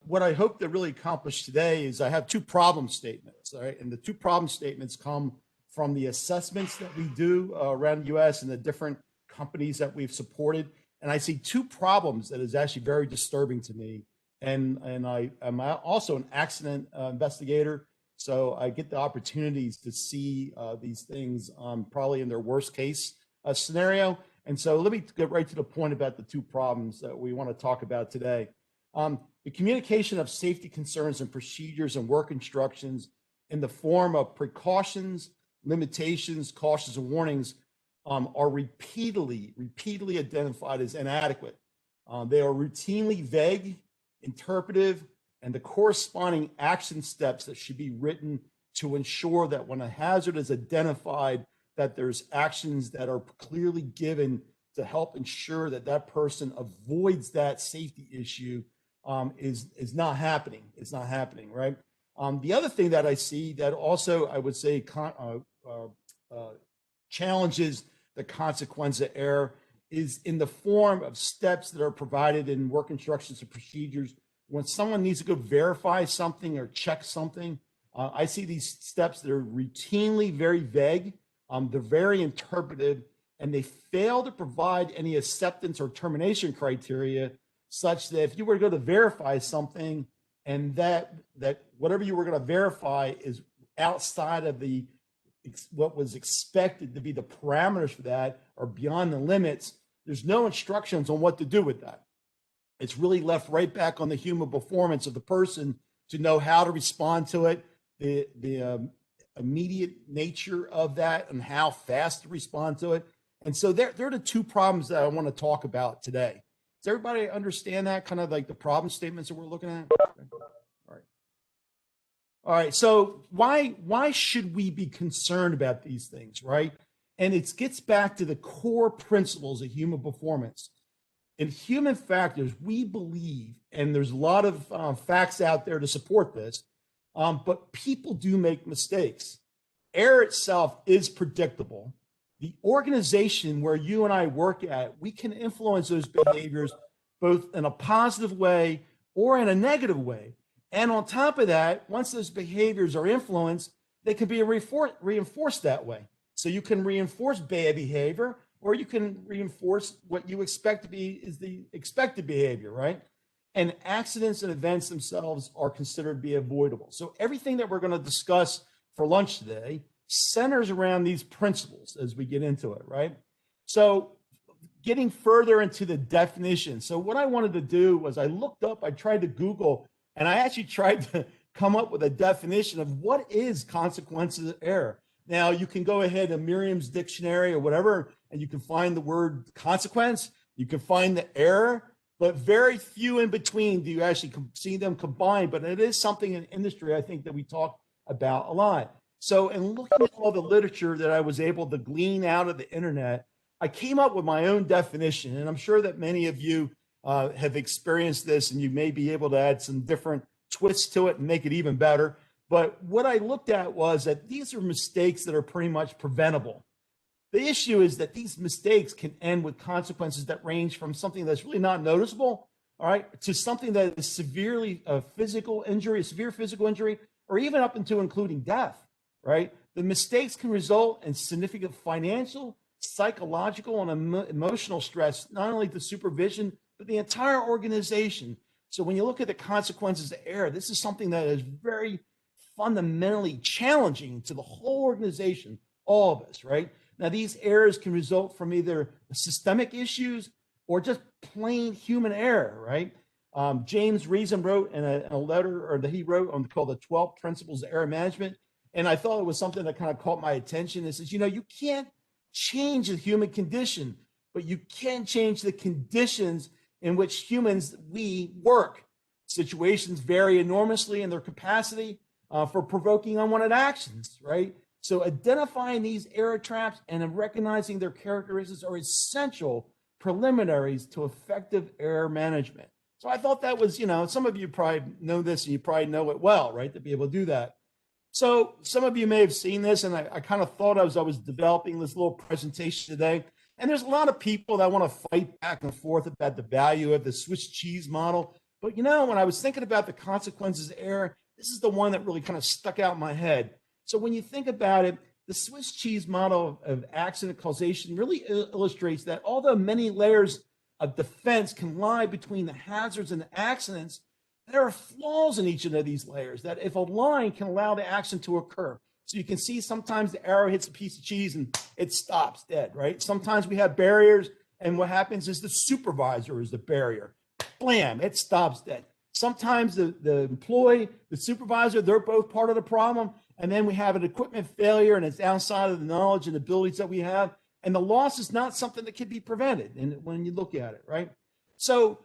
what I hope to really accomplish today is I have two problem statements, all right? And the two problem statements come from the assessments that we do around the US and the different companies that we've supported. And I see two problems that is actually very disturbing to me. And I'm also an accident investigator. So I get the opportunities to see these things probably in their worst case scenario. And so let me get right to the point about the two problems that we want to talk about today. The communication of safety concerns and procedures and work instructions in the form of precautions, limitations, cautions, and warnings are repeatedly identified as inadequate. They are routinely vague, interpretive, and the corresponding action steps that should be written to ensure that when a hazard is identified, that there's actions that are clearly given to help ensure that that person avoids that safety issue is not happening. It's not happening, right? The other thing that I see that also I would say challenges the consequence of error is in the form of steps that are provided in work instructions and procedures. When someone needs to go verify something or check something, I see these steps that are routinely very vague. They're very interpretive, and they fail to provide any acceptance or termination criteria such that if you were to go to verify something and that whatever you were going to verify is outside of what was expected to be the parameters for that or beyond the limits, there's no instructions on what to do with that. It's really left right back on the human performance of the person to know how to respond to it, the immediate nature of that and how fast to respond to it. And so they're the two problems that I want to talk about today. Does everybody understand that, kind of like the problem statements that we're looking at? All right. So why should we be concerned about these things, right? And it gets back to the core principles of human performance. In human factors, we believe, and there's a lot of facts out there to support this, but people do make mistakes. Error itself is predictable. The organization where you and I work at, we can influence those behaviors both in a positive way or in a negative way. And on top of that, once those behaviors are influenced, they can be reinforced that way. So you can reinforce bad behavior, or you can reinforce what you expect to be is the expected behavior, right? And accidents and events themselves are considered to be avoidable. So everything that we're going to discuss for lunch today centers around these principles as we get into it, right? So getting further into the definition. So what I wanted to do was I tried to Google, and I actually tried to come up with a definition of what is consequences of error. Now, you can go ahead to Merriam's dictionary or whatever, and you can find the word consequence. You can find the error, but very few in between do you actually see them combined. But it is something in industry, I think, that we talk about a lot. So in looking at all the literature that I was able to glean out of the internet, I came up with my own definition. And I'm sure that many of you have experienced this, and you may be able to add some different twists to it and make it even better. But what I looked at was that these are mistakes that are pretty much preventable. The issue is that these mistakes can end with consequences that range from something that's really not noticeable, all right, to something that is severely physical injury, severe physical injury, or even up into including death, right? The mistakes can result in significant financial, psychological, and emotional stress, not only to supervision, but the entire organization. So when you look at the consequences of error, this is something that is very fundamentally challenging to the whole organization, all of us, right? Now, these errors can result from either systemic issues or just plain human error, right? James Reason wrote in a letter, or that he wrote called the 12 Principles of Error Management. And I thought it was something that kind of caught my attention. It says, you can't change the human condition, but you can change the conditions in which humans, we work. Situations vary enormously in their capacity for provoking unwanted actions, right? So identifying these error traps and recognizing their characteristics are essential preliminaries to effective error management. So I thought that was, some of you probably know this and you probably know it well, right, to be able to do that. So some of you may have seen this, and I kind of thought as I was developing this little presentation today, and there's a lot of people that want to fight back and forth about the value of the Swiss cheese model. But when I was thinking about the consequences of error, this is the one that really kind of stuck out in my head. So when you think about it, the Swiss cheese model of accident causation really illustrates that although many layers of defense can lie between the hazards and the accidents, there are flaws in each of these layers that if a line can allow the accident to occur. So you can see sometimes the arrow hits a piece of cheese and it stops dead, right? Sometimes we have barriers, and what happens is the supervisor is the barrier. Blam, it stops dead. Sometimes the employee, the supervisor, they're both part of the problem. And then we have an equipment failure, and it's outside of the knowledge and abilities that we have. And the loss is not something that can be prevented. And when you look at it, right? So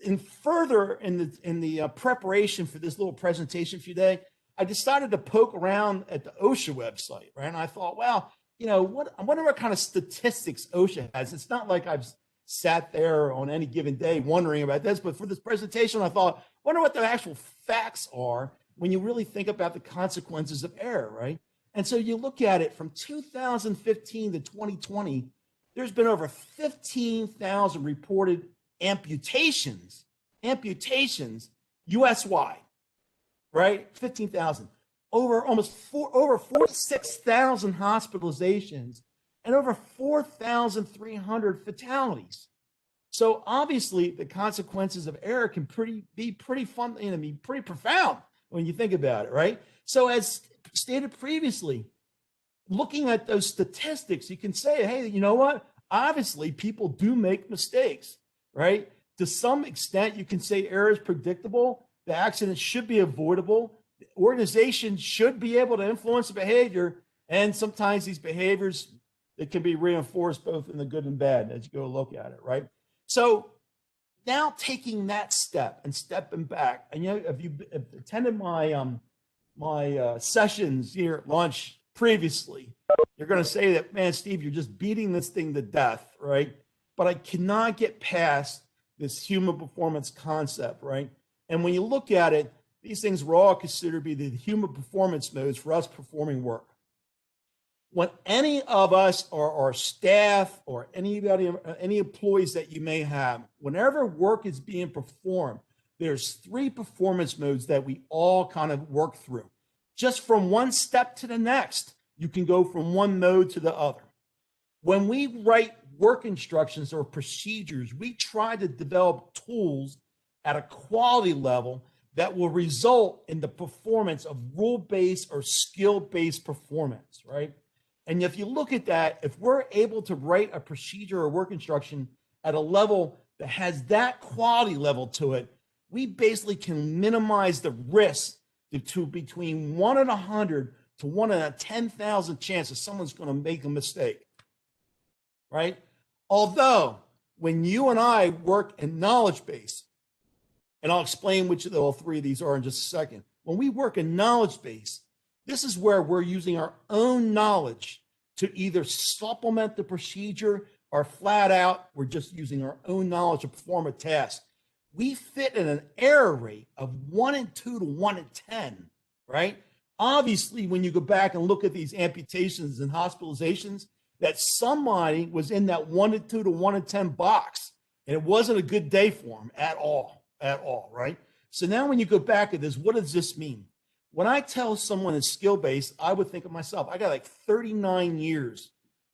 in the preparation for this little presentation for today, I decided to poke around at the OSHA website, right? And I thought, well, I wonder what kind of statistics OSHA has. It's not like I've sat there on any given day wondering about this, but for this presentation, I thought, I wonder what the actual facts are when you really think about the consequences of error, right? And so you look at it from 2015 to 2020, there's been over 15,000 reported amputations US-wide, right? 15,000. Over 46,000 hospitalizations and over 4,300 fatalities. So obviously the consequences of error can be pretty profound when you think about it, right? So as stated previously, looking at those statistics, you can say, hey, you know what? Obviously people do make mistakes, right? To some extent, you can say error is predictable. The accident should be avoidable. The organization should be able to influence the behavior. And sometimes these behaviors, it can be reinforced both in the good and bad as you go look at it, right? So now taking that step and stepping back, and if you've attended my sessions here at lunch previously, you're going to say that, man, Steve, you're just beating this thing to death, right? But I cannot get past this human performance concept, right? And when you look at it, these things were all considered to be the human performance modes for us performing work. When any of us or our staff or anybody, any employees that you may have, whenever work is being performed, there's 3 performance modes that we all kind of work through. Just from one step to the next, you can go from one mode to the other. When we write work instructions or procedures, we try to develop tools at a quality level that will result in the performance of rule-based or skill-based performance, right? And if you look at that, if we're able to write a procedure or work instruction at a level that has that quality level to it, we basically can minimize the risk to between 1 in 100 to 1 in a 10,000 chance that someone's going to make a mistake, right? Although when you and I work in knowledge base, and I'll explain which of all 3 of these are in just a second. When we work in knowledge base, this is where we're using our own knowledge to either supplement the procedure or flat out, we're just using our own knowledge to perform a task. We fit in an error rate of 1 in 2 to 1 in 10, right? Obviously, when you go back and look at these amputations and hospitalizations, that somebody was in that 1 in 2 to 1 in 10 box, and it wasn't a good day for them at all, right? So now when you go back at this, what does this mean? When I tell someone it's skill-based, I would think of myself, I got like 39 years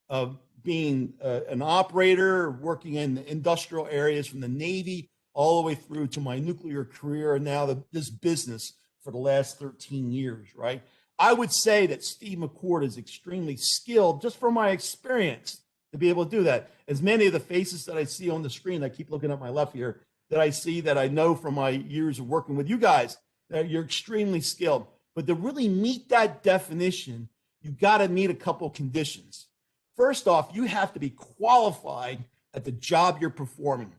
of being an operator, working in industrial areas from the Navy all the way through to my nuclear career, and now this business for the last 13 years, right? I would say that Steve McCord is extremely skilled just from my experience to be able to do that. As many of the faces that I see on the screen, I keep looking at my left here, that I see that I know from my years of working with you guys, that you're extremely skilled. But to really meet that definition, you got to meet a couple of conditions. First off, you have to be qualified at the job you're performing,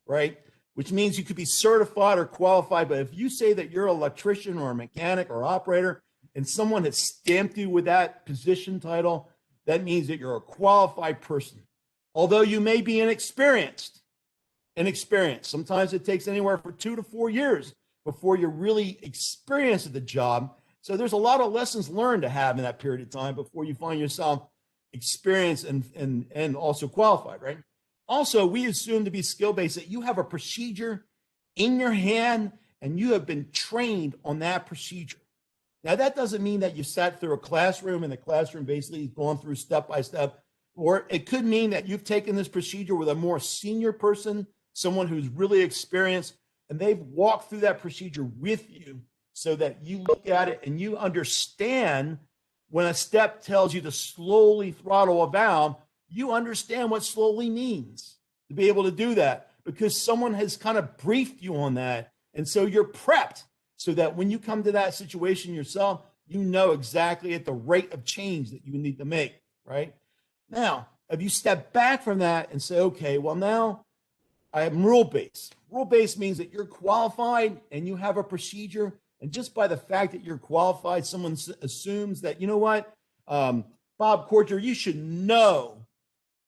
right? Which means you could be certified or qualified. But if you say that you're an electrician or a mechanic or operator and someone has stamped you with that position title, that means that you're a qualified person. Although you may be inexperienced. Sometimes it takes anywhere from 2 to 4 years before you're really experienced at the job. So there's a lot of lessons learned to have in that period of time before you find yourself experienced and also qualified, right? Also, we assume to be skill-based that you have a procedure in your hand and you have been trained on that procedure. Now, that doesn't mean that you sat through a classroom and the classroom basically is going through step by step, or it could mean that you've taken this procedure with a more senior person, someone who's really experienced, and they've walked through that procedure with you so that you look at it and you understand when a step tells you to slowly throttle a valve, you understand what slowly means to be able to do that because someone has kind of briefed you on that. And so you're prepped so that when you come to that situation yourself, you know exactly at the rate of change that you need to make, right? Now, if you step back from that and say, okay, well, now I am rule-based. Rule-based means that you're qualified and you have a procedure. And just by the fact that you're qualified, someone assumes that, you know what, Bob Cordier, you should know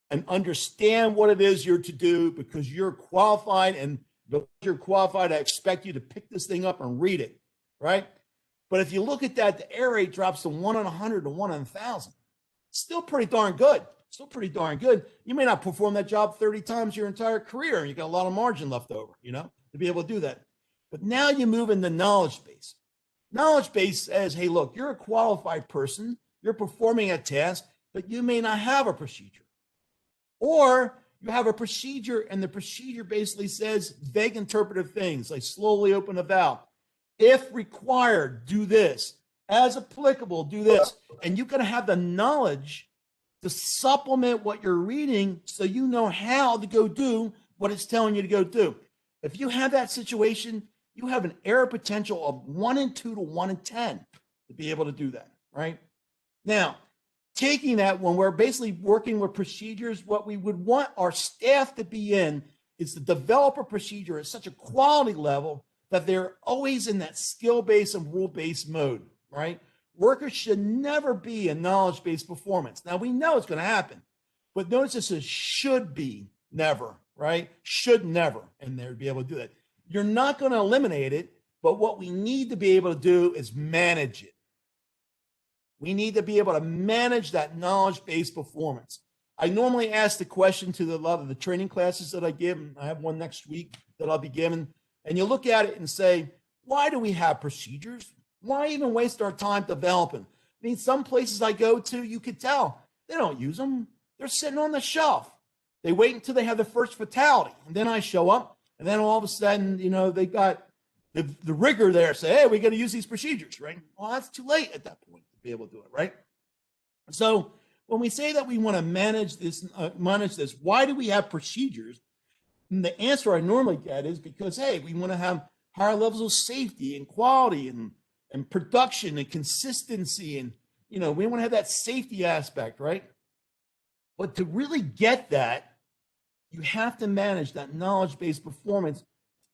and understand what it is you're to do because you're qualified, and because you're qualified, I expect you to pick this thing up and read it, right? But if you look at that, the error rate drops to 1 in 100 to 1 in 1,000. Still pretty darn good. Still pretty darn good. You may not perform that job 30 times your entire career, and you got a lot of margin left over, you know, to be able to do that. But now you move into knowledge base. Knowledge base says, hey, look, you're a qualified person. You're performing a task, but you may not have a procedure. Or you have a procedure, and the procedure basically says vague interpretive things like slowly open a valve. If required, do this. As applicable, do this. And you can have the knowledge to supplement what you're reading so you know how to go do what it's telling you to go do. If you have that situation, you have an error potential of 1 in 2 to 1 in 10 to be able to do that, right? Now, taking that when we're basically working with procedures, what we would want our staff to be in is to develop a procedure at such a quality level that they're always in that skill-based and rule-based mode, right? Workers should never be in knowledge-based performance. Now, we know it's going to happen, but notice this is should be never, right? Should never in there to be able to do that. You're not going to eliminate it, but what we need to be able to do is manage it. We need to be able to manage that knowledge-based performance. I normally ask the question to a lot of the training classes that I give, and I have one next week that I'll be giving, and you look at it and say, why do we have procedures? Why even waste our time developing? I mean, some places I go to, you could tell, they don't use them. They're sitting on the shelf. They wait until they have the first fatality, and then I show up, and then all of a sudden, you know, they got the rigor there say, hey, we got to use these procedures, right? Well, that's too late at that point to be able to do it, right? So when we say that we want to manage this, why do we have procedures? And the answer I normally get is because, hey, we want to have higher levels of safety and quality and production and consistency. And, you know, we want to have that safety aspect, right? But to really get that, you have to manage that knowledge-based performance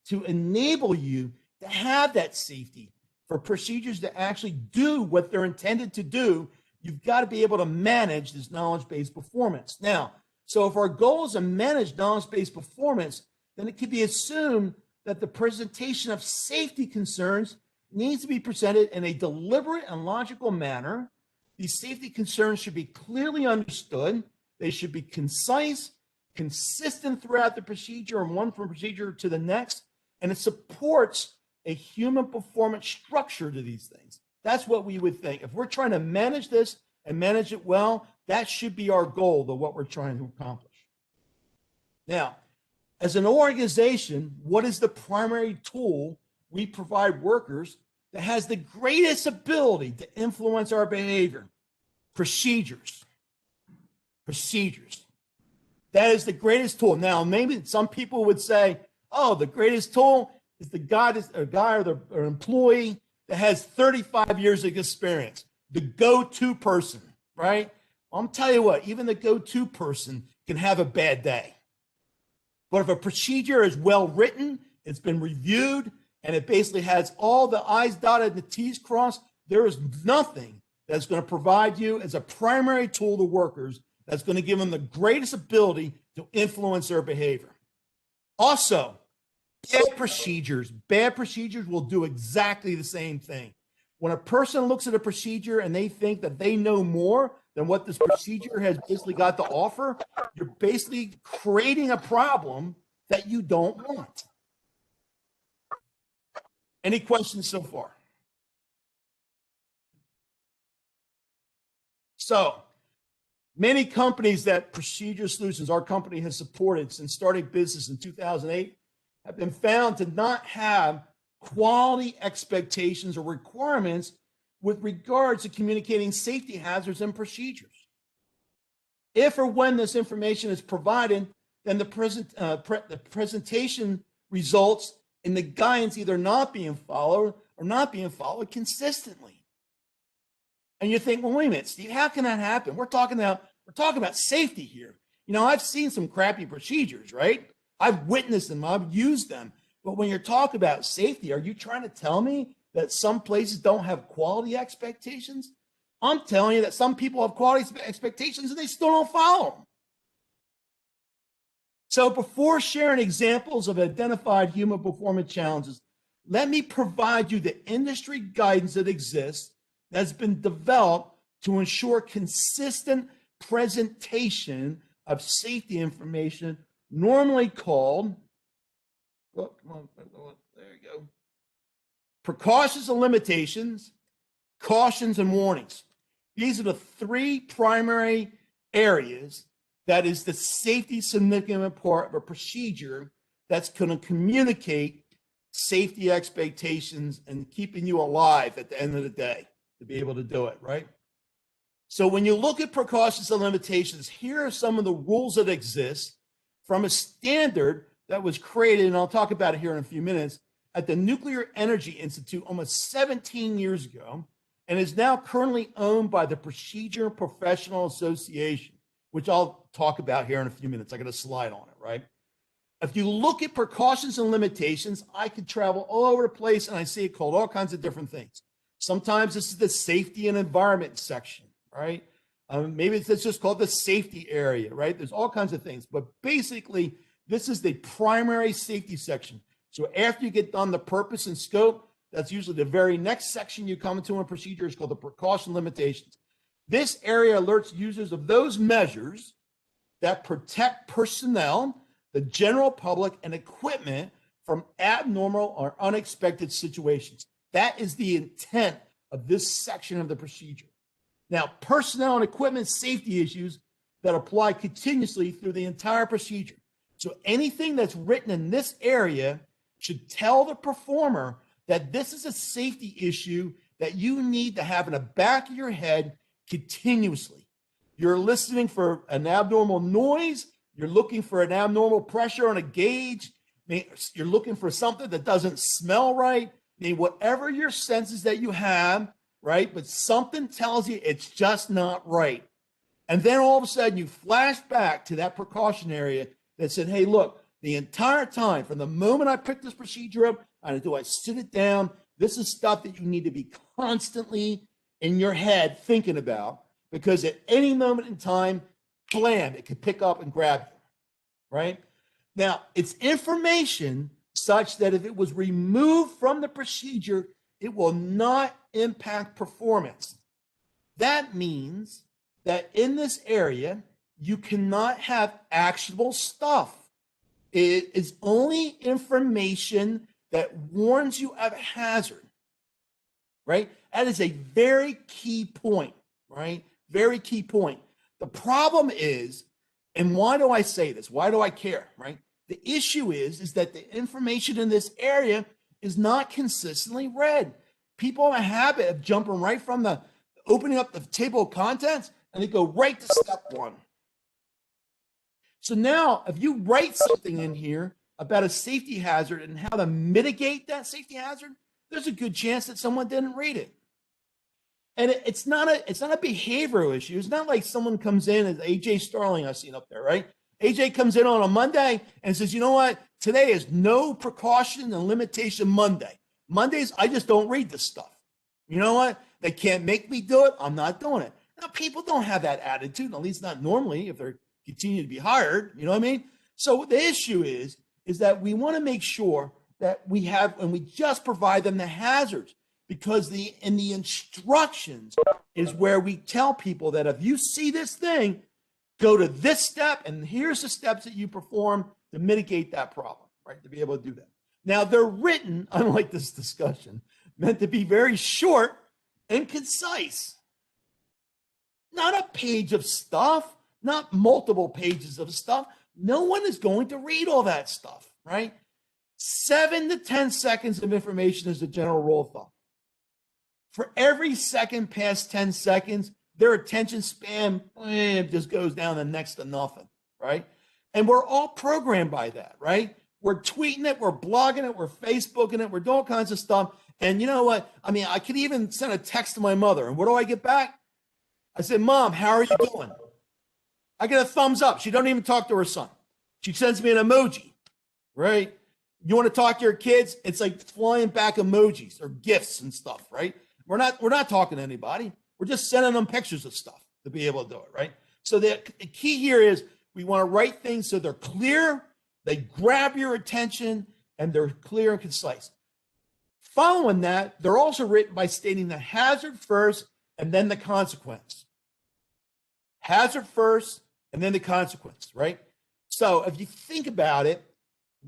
to enable you to have that safety for procedures to actually do what they're intended to do. You've got to be able to manage this knowledge-based performance. Now, so if our goal is to manage knowledge-based performance, then it can be assumed that the presentation of safety concerns needs to be presented in a deliberate and logical manner. These safety concerns should be clearly understood. They should be concise, consistent throughout the procedure and one from procedure to the next, and it supports a human performance structure to these things. That's what we would think. If we're trying to manage this and manage it well, that should be our goal of what we're trying to accomplish. Now, as an organization, what is the primary tool we provide workers that has the greatest ability to influence our behavior? Procedures. Procedures. That is the greatest tool. Now, maybe some people would say, oh, the greatest tool is the guy or the employee that has 35 years of experience, the go-to person, right? Well, I'm telling you what, even the go-to person can have a bad day. But if a procedure is well written, it's been reviewed, and it basically has all the I's dotted and the T's crossed, there is nothing that's going to provide you as a primary tool to workers that's going to give them the greatest ability to influence their behavior. Also, bad procedures will do exactly the same thing. When a person looks at a procedure and they think that they know more than what this procedure has basically got to offer, you're basically creating a problem that you don't want. Any questions so far? So many companies that Procedure Solutions, our company, has supported since starting business in 2008, have been found to not have quality expectations or requirements with regards to communicating safety hazards and procedures. If or when this information is provided, then the presentation results in the guidance either not being followed or not being followed consistently. And you think, well, wait a minute, Steve, how can that happen? We're talking about safety here. You know, I've seen some crappy procedures, right? I've witnessed them, I've used them. But when you're talking about safety, are you trying to tell me that some places don't have quality expectations? I'm telling you that some people have quality expectations and they still don't follow them. So before sharing examples of identified human performance challenges, let me provide you the industry guidance that exists that's been developed to ensure consistent presentation of safety information, normally called, there you go, precautions and limitations, cautions and warnings. These are the three primary areas that is the safety significant part of a procedure that's going to communicate safety expectations and keeping you alive at the end of the day to be able to do it, right? So when you look at precautions and limitations, here are some of the rules that exist from a standard that was created, and I'll talk about it here in a few minutes, at the Nuclear Energy Institute almost 17 years ago, and is now currently owned by the Procedure Professional Association, which I'll talk about here in a few minutes. I got a slide on it, right? If you look at precautions and limitations, I could travel all over the place and I see it called all kinds of different things. Sometimes this is the safety and environment section, right? Maybe it's just called the safety area, right? There's all kinds of things, but basically this is the primary safety section. So after you get done the purpose and scope, that's usually the very next section you come into in a procedure is called the precaution limitations. This area alerts users of those measures that protect personnel, the general public, and equipment from abnormal or unexpected situations. That is the intent of this section of the procedure. Now, personnel and equipment safety issues that apply continuously through the entire procedure. So anything that's written in this area should tell the performer that this is a safety issue that you need to have in the back of your head continuously. You're listening for an abnormal noise. You're looking for an abnormal pressure on a gauge. You're looking for something that doesn't smell right. I mean, whatever your senses that you have, right? But something tells you it's just not right. And then all of a sudden you flash back to that precaution area that said, hey, look, the entire time from the moment I picked this procedure up, I sit it down. This is stuff that you need to be constantly in your head thinking about, because at any moment in time, blam, it could pick up and grab you, right? Now, it's information such that if it was removed from the procedure, it will not impact performance. That means that in this area, you cannot have actionable stuff. It is only information that warns you of a hazard, right? That is a very key point, right? Very key point. The problem is, and why do I say this? Why do I care, right? The issue is that the information in this area is not consistently read. People have a habit of jumping right from the opening up the table of contents and they go right to step one. So now if you write something in here about a safety hazard and how to mitigate that safety hazard, there's a good chance that someone didn't read it. And it's not a behavioral issue. It's not like someone comes in, as AJ Starling I've seen up there, right? AJ comes in on a Monday and says, you know what? Today is no precaution and limitation Monday. Mondays, I just don't read this stuff. You know what? They can't make me do it. I'm not doing it. Now, people don't have that attitude, at least not normally if they're continue to be hired. You know what I mean? So the issue is that we want to make sure that we have, and we just provide them the hazards, because in the instructions is where we tell people that if you see this thing, go to this step, and here's the steps that you perform to mitigate that problem, right? To be able to do that. Now, they're written, unlike this discussion, meant to be very short and concise. Not a page of stuff, not multiple pages of stuff. No one is going to read all that stuff, right? 7 to 10 seconds of information is the general rule of thumb. For every second past 10 seconds, their attention span just goes down to next to nothing, right? And we're all programmed by that, right? We're tweeting it, we're blogging it, we're Facebooking it, we're doing all kinds of stuff. And you know what? I mean, I could even send a text to my mother. And what do I get back? I said, Mom, how are you doing? I get a thumbs up. She don't even talk to her son. She sends me an emoji, right? You want to talk to your kids? It's like flying back emojis or GIFs and stuff, right? We're not talking to anybody. We're just sending them pictures of stuff to be able to do it, right? So the key here is we want to write things so they're clear, they grab your attention, and they're clear and concise. Following that, they're also written by stating the hazard first and then the consequence. Hazard first and then the consequence, right? So if you think about it,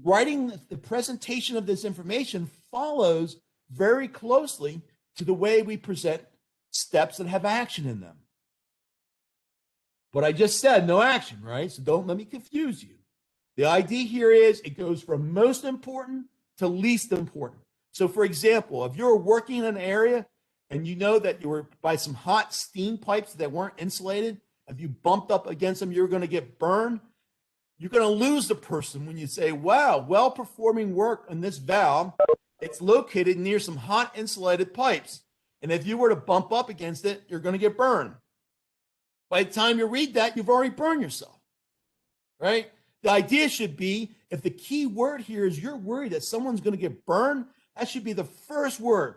writing the presentation of this information follows very closely to the way we present steps that have action in them. But I just said no action, right? So don't let me confuse you. The idea here is it goes from most important to least important. So for example, if you're working in an area and you know that you were by some hot steam pipes that weren't insulated, if you bumped up against them, you're going to get burned. You're going to lose the person when you say, wow, well-performing work on this valve. It's located near some hot insulated pipes. And if you were to bump up against it, you're going to get burned. By the time you read that, you've already burned yourself, right? The idea should be, if the key word here is you're worried that someone's going to get burned, that should be the first word,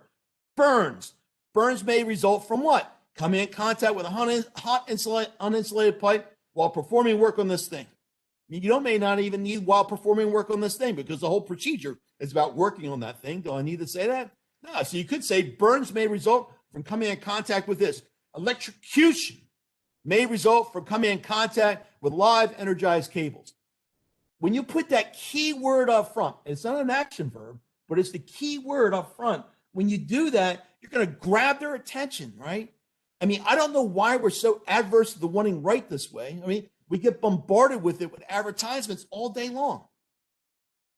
burns. Burns may result from what? Coming in contact with a hot uninsulated pipe while performing work on this thing. I mean, you may not even need while performing work on this thing because the whole procedure is about working on that thing. Do I need to say that? No. So you could say burns may result from coming in contact with this. Electrocution may result from coming in contact with live energized cables. When you put that key word up front, it's not an action verb, but it's the key word up front. When you do that, you're going to grab their attention, right? I mean, I don't know why we're so adverse to the wanting right this way. I mean, we get bombarded with it with advertisements all day long,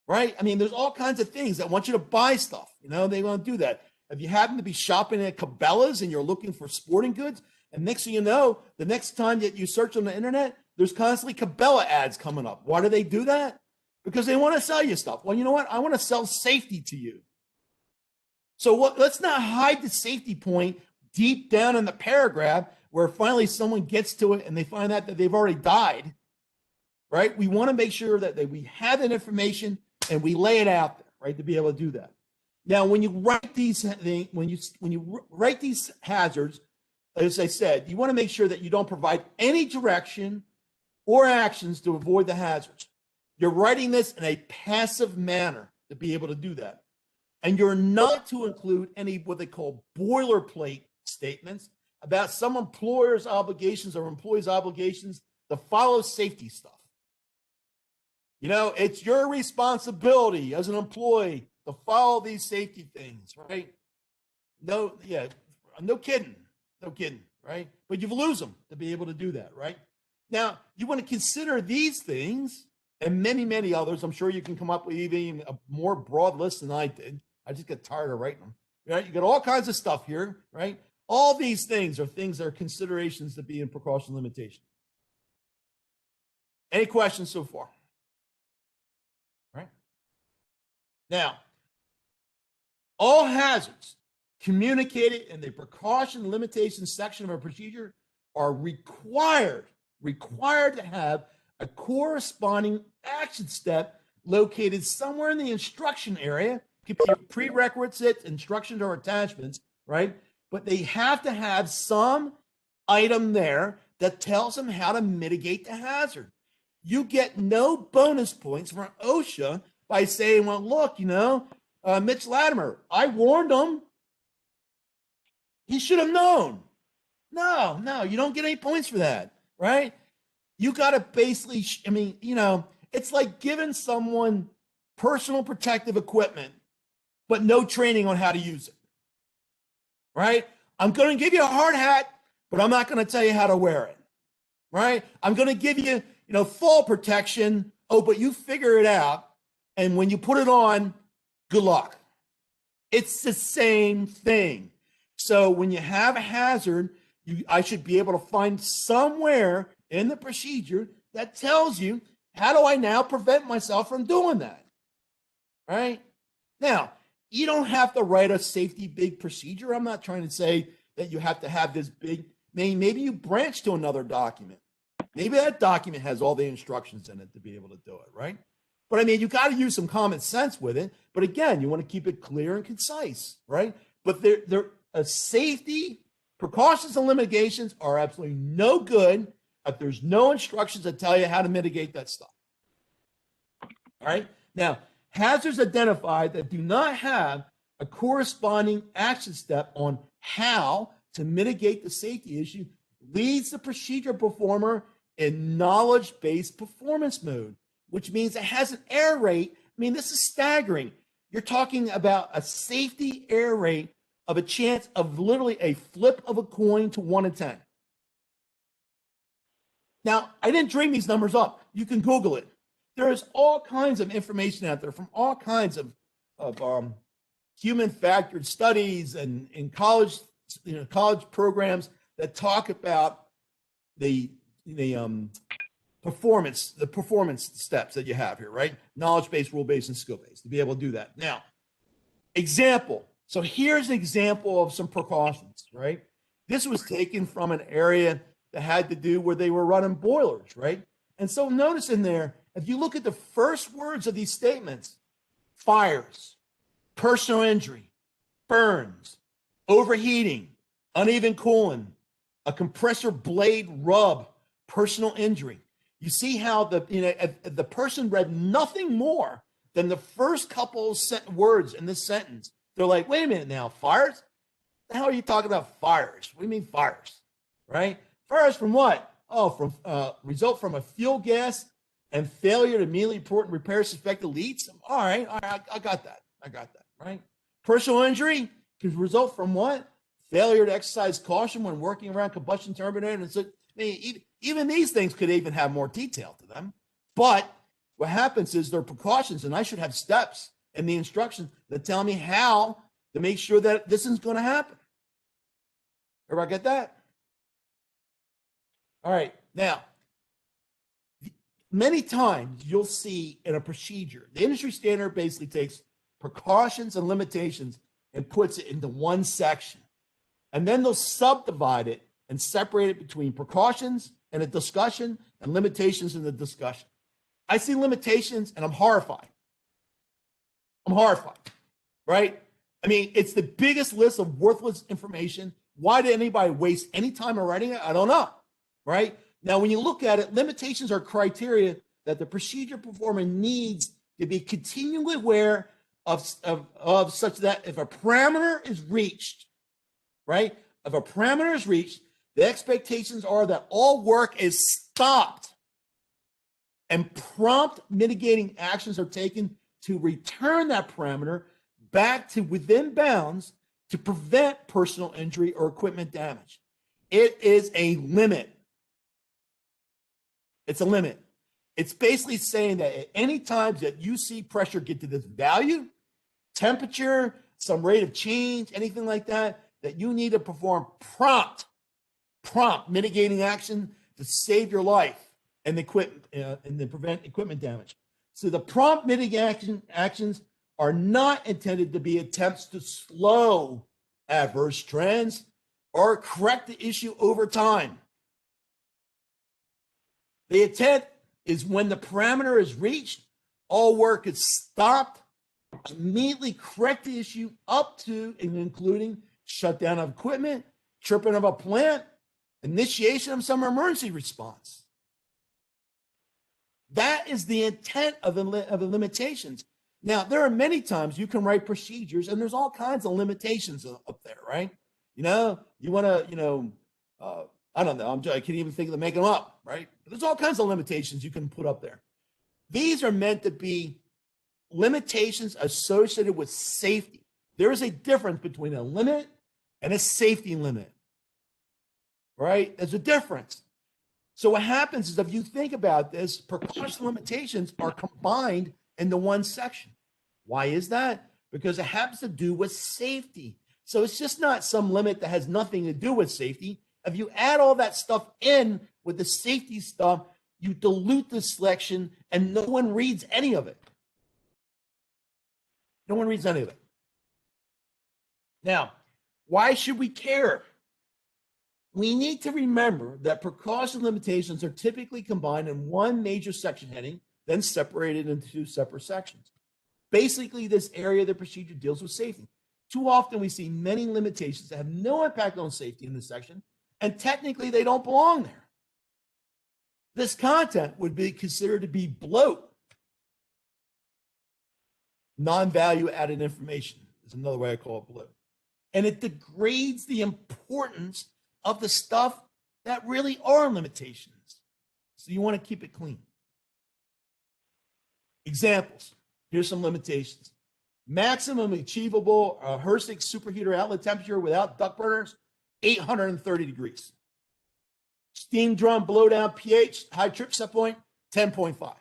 right? I mean, there's all kinds of things that want you to buy stuff. You know, they want to do that. If you happen to be shopping at Cabela's and you're looking for sporting goods, and next thing you know, the next time that you search on the internet, there's constantly Cabela ads coming up. Why do they do that? Because they want to sell you stuff. Well, you know what? I want to sell safety to you. So let's not hide the safety point deep down in the paragraph where finally someone gets to it and they find out that they've already died, right? We want to make sure that we have that information and we lay it out there, right, to be able to do that. Now, when you write these things, when you write these hazards, as I said, you want to make sure that you don't provide any direction or actions to avoid the hazards. You're writing this in a passive manner to be able to do that. And you're not to include any what they call boilerplate statements about some employer's obligations or employees' obligations to follow safety stuff. You know, it's your responsibility as an employee to follow these safety things, right? No kidding, right? But you lose them to be able to do that, right? Now, you want to consider these things and many, many others. I'm sure you can come up with even a more broad list than I did. I just get tired of writing them. Right? You got all kinds of stuff here, right? All these things are considerations to be in precaution limitation. Any questions so far? Right? Now, all hazards communicated in the precaution limitation section of a procedure are required to have a corresponding action step located somewhere in the instruction area. Could be prerequisites, instructions, or attachments, right? But they have to have some item there that tells them how to mitigate the hazard. You get no bonus points from OSHA by saying, well, look, Mitch Latimer, I warned him. He should have known. No, you don't get any points for that, right? You got to basically, it's like giving someone personal protective equipment, but no training on how to use it, right? I'm going to give you a hard hat, but I'm not going to tell you how to wear it, right? I'm going to give you, fall protection. Oh, but you figure it out. And when you put it on, good luck. It's the same thing. So when you have a hazard, I should be able to find somewhere in the procedure that tells you, how do I now prevent myself from doing that? Right? Now, you don't have to write a safety big procedure. I'm not trying to say that you have to have this big, maybe you branch to another document. Maybe that document has all the instructions in it to be able to do it, right? But I mean, you got to use some common sense with it. But again, you want to keep it clear and concise, right? But safety precautions and limitations are absolutely no good if there's no instructions that tell you how to mitigate that stuff. All right? Now, hazards identified that do not have a corresponding action step on how to mitigate the safety issue leads the procedure performer in knowledge-based performance mode, which means it has an error rate. I mean, this is staggering. You're talking about a safety error rate of a chance of literally a flip of a coin to 1 in 10. Now, I didn't dream these numbers up. You can Google it. There's all kinds of information out there from all kinds of human factored studies and in college programs that talk about the performance steps that you have here, right? Knowledge-based, rule-based, and skill-based to be able to do that. Now, example. So here's an example of some precautions, right? This was taken from an area that had to do where they were running boilers, right? And so notice in there, if you look at the first words of these statements, fires, personal injury, burns, overheating, uneven cooling, a compressor blade rub, personal injury. You see how if the person read nothing more than the first couple words in this sentence, they're like, wait a minute now, fires? The hell are you talking about fires? What do you mean fires, right? Fires from what? Oh, from result from a fuel gas and failure to immediately report and repair suspected leaks. All right, I got that, right? Personal injury can result from what? Failure to exercise caution when working around combustion turbine. And so, even these things could even have more detail to them. But what happens is there are precautions, and I should have steps in the instructions that tell me how to make sure that this isn't going to happen. Everybody get that? All right. Now, many times you'll see in a procedure, the industry standard basically takes precautions and limitations and puts it into one section. And then they'll subdivide it and separate it between precautions and a discussion and limitations in the discussion. I see limitations and I'm horrified. Right? I mean, it's the biggest list of worthless information. Why did anybody waste any time in writing it? I don't know. Right? Now, when you look at it, limitations are criteria that the procedure performer needs to be continually aware of such that if a parameter is reached, right? If a parameter is reached, the expectations are that all work is stopped and prompt mitigating actions are taken to return that parameter back to within bounds to prevent personal injury or equipment damage. It is a limit. It's a limit. It's basically saying that at any time that you see pressure get to this value, temperature, some rate of change, anything like that, that you need to perform prompt mitigating action to save your life and then prevent equipment damage. So the prompt mitigating actions are not intended to be attempts to slow adverse trends or correct the issue over time. The intent is when the parameter is reached, all work is stopped, immediately correct the issue up to and including shutdown of equipment, tripping of a plant, initiation of some emergency response. That is the intent of the limitations. Now, there are many times you can write procedures, and there's all kinds of limitations up there, right? You want to, I don't know. I can't even think of making them up, right? But there's all kinds of limitations you can put up there. These are meant to be limitations associated with safety. There is a difference between a limit and a safety limit, right? There's a difference. So what happens is, if you think about this, precaution limitations are combined into one section. Why is that? Because it happens to do with safety. So it's just not some limit that has nothing to do with safety. If you add all that stuff in with the safety stuff, you dilute the selection and no one reads any of it. No one reads any of it. Now, why should we care? We need to remember that precaution limitations are typically combined in one major section heading, then separated into two separate sections. Basically, this area of the procedure deals with safety. Too often we see many limitations that have no impact on safety in this section, and technically they don't belong there. This content would be considered to be bloat. Non-value added information is another way I call it bloat. And it degrades the importance of the stuff that really are limitations. So you want to keep it clean. Examples. Here's some limitations. Maximum achievable HRSG superheater outlet temperature without duct burners, 830 degrees. Steam drum blowdown pH, high trip set point, 10.5.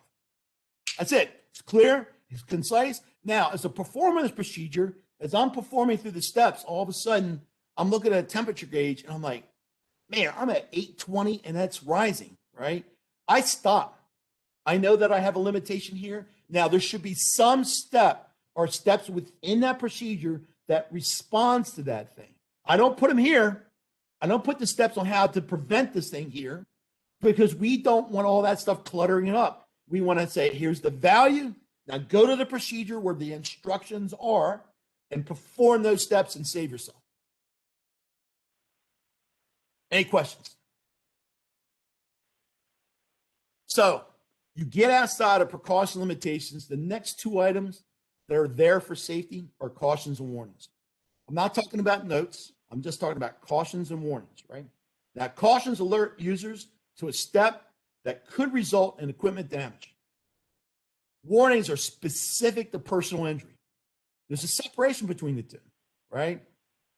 That's it. It's clear, it's concise. Now, as a performance procedure, as I'm performing through the steps, all of a sudden, I'm looking at a temperature gauge and I'm like, man, I'm at 820 and that's rising, right? I stop. I know that I have a limitation here. Now, there should be some step or steps within that procedure that responds to that thing. I don't put them here. I don't put the steps on how to prevent this thing here, because we don't want all that stuff cluttering it up. We want to say, here's the value. Now go to the procedure where the instructions are and perform those steps and save yourself. Any questions? So you get outside of precaution limitations. The next two items that are there for safety are cautions and warnings. I'm not talking about notes. I'm just talking about cautions and warnings, right? Now, cautions alert users to a step that could result in equipment damage. Warnings are specific to personal injury. There's a separation between the two, right?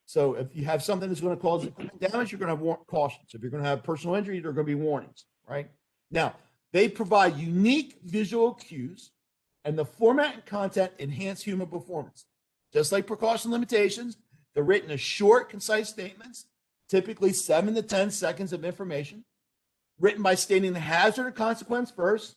So if you have something that's going to cause equipment damage, you're going to have cautions. If you're going to have personal injury, there are going to be warnings, right? Now, they provide unique visual cues, and the format and content enhance human performance. Just like precaution limitations, they're written as short, concise statements, typically 7 to 10 seconds of information, written by stating the hazard or consequence first,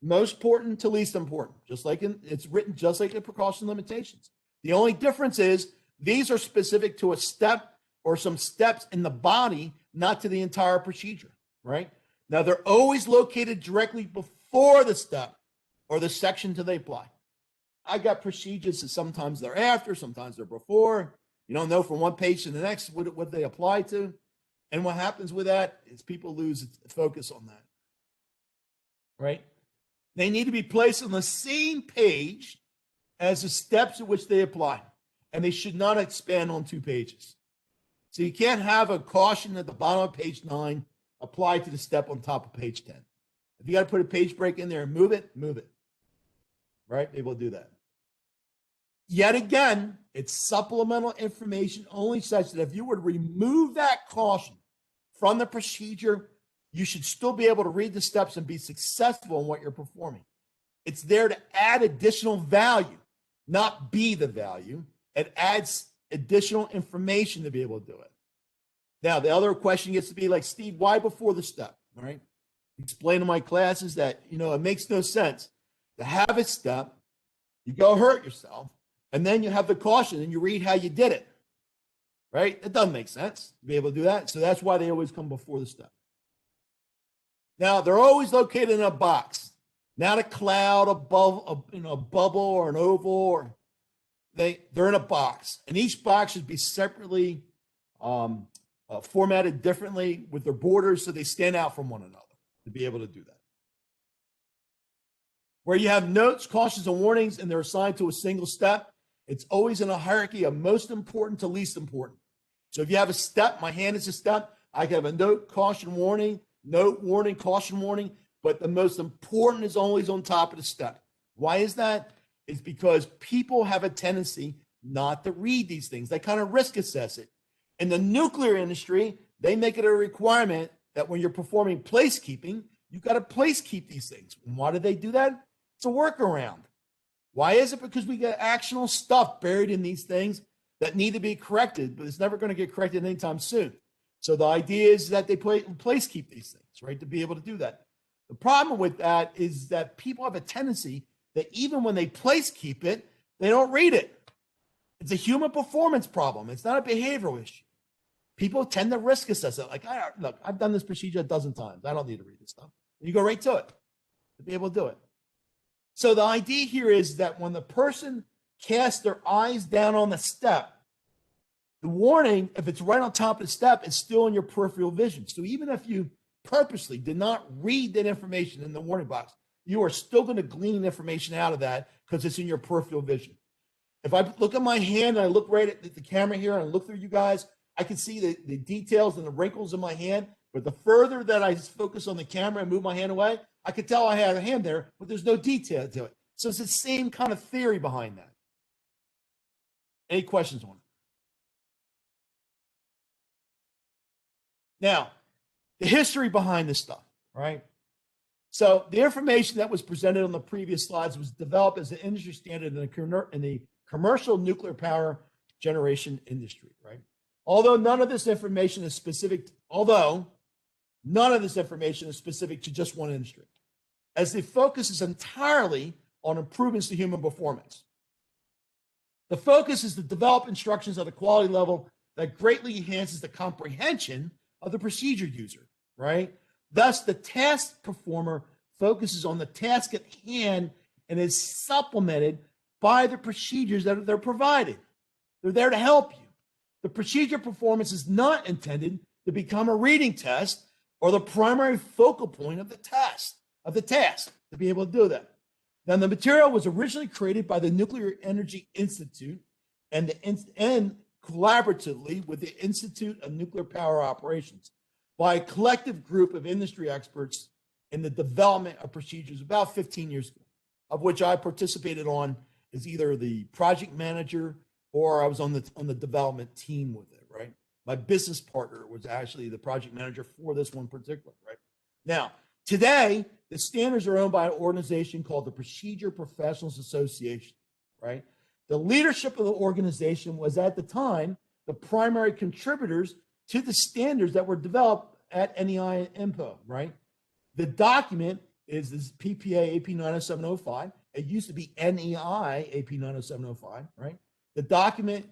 most important to least important, it's written just like the precaution limitations. The only difference is these are specific to a step or some steps in the body, not to the entire procedure, right? Now, they're always located directly before the step or the section to they apply. I got procedures that sometimes they're after, sometimes they're before. You don't know from one page to the next what they apply to. And what happens with that is people lose focus on that, right? They need to be placed on the same page as the steps at which they apply, and they should not expand on 2 pages. So you can't have a caution at the bottom of page 9 applied to the step on top of page 10. If you got to put a page break in there and move it, right? They will do that. Yet again, it's supplemental information only, such that if you were to remove that caution from the procedure, you should still be able to read the steps and be successful in what you're performing. It's there to add additional value, not be the value. It adds additional information to be able to do it. Now, the other question gets to be like, Steve, why before the step? All right. Explain to my classes that, it makes no sense to have a step, you go hurt yourself, and then you have the caution and you read how you did it, right? It doesn't make sense to be able to do that. So that's why they always come before the step. Now, they're always located in a box, not a cloud above, a bubble or an oval, or they're in a box. And each box should be separately formatted differently with their borders so they stand out from one another to be able to do that. Where you have notes, cautions, and warnings, and they're assigned to a single step, it's always in a hierarchy of most important to least important. So if you have a step, my hand is a step, I can have a note, caution, warning, note, warning, caution, warning, but the most important is always on top of the step. Why is that? is because people have a tendency not to read these things. They kind of risk assess it. In the nuclear industry, they make it a requirement that when you're performing placekeeping, you've got to placekeep these things. And why do they do that? It's a workaround. Why is it? Because we get actionable stuff buried in these things that need to be corrected, but it's never going to get corrected anytime soon. So the idea is that they placekeep these things, right, to be able to do that. The problem with that is that people have a tendency that even when they placekeep it, they don't read it. It's a human performance problem. It's not a behavioral issue. People tend to risk assess it. Like, look, I've done this procedure a dozen times. I don't need to read this stuff. And you go right to it to be able to do it. So the idea here is that when the person casts their eyes down on the step, the warning, if it's right on top of the step, is still in your peripheral vision. So even if you purposely did not read that information in the warning box, you are still going to glean information out of that because it's in your peripheral vision. If I look at my hand and I look right at the camera here and look through you guys, I can see the details and the wrinkles in my hand. But the further that I focus on the camera and move my hand away, I could tell I had a hand there, but there's no detail to it. So it's the same kind of theory behind that. Any questions on it? Now, the history behind this stuff, right? So the information that was presented on the previous slides was developed as an industry standard in the commercial nuclear power generation industry, right? Although none of this information is specific to just one industry, as the focus is entirely on improvements to human performance. The focus is to develop instructions at a quality level that greatly enhances the comprehension of the procedure user, right? Thus, the task performer focuses on the task at hand and is supplemented by the procedures that they're provided. They're there to help you. The procedure performance is not intended to become a reading test or the primary focal point of the task, to be able to do that. Now, the material was originally created by the Nuclear Energy Institute and collaboratively with the Institute of Nuclear Power Operations by a collective group of industry experts in the development of procedures about 15 years ago, of which I participated on as either the project manager or I was on the development team with it, right? My business partner was actually the project manager for this one particular, right? Now, today, the standards are owned by an organization called the Procedure Professionals Association, right? The leadership of the organization was at the time the primary contributors to the standards that were developed at NEI and IMPO, right? The document is this PPA AP 90705. It used to be NEI AP 90705, right? The document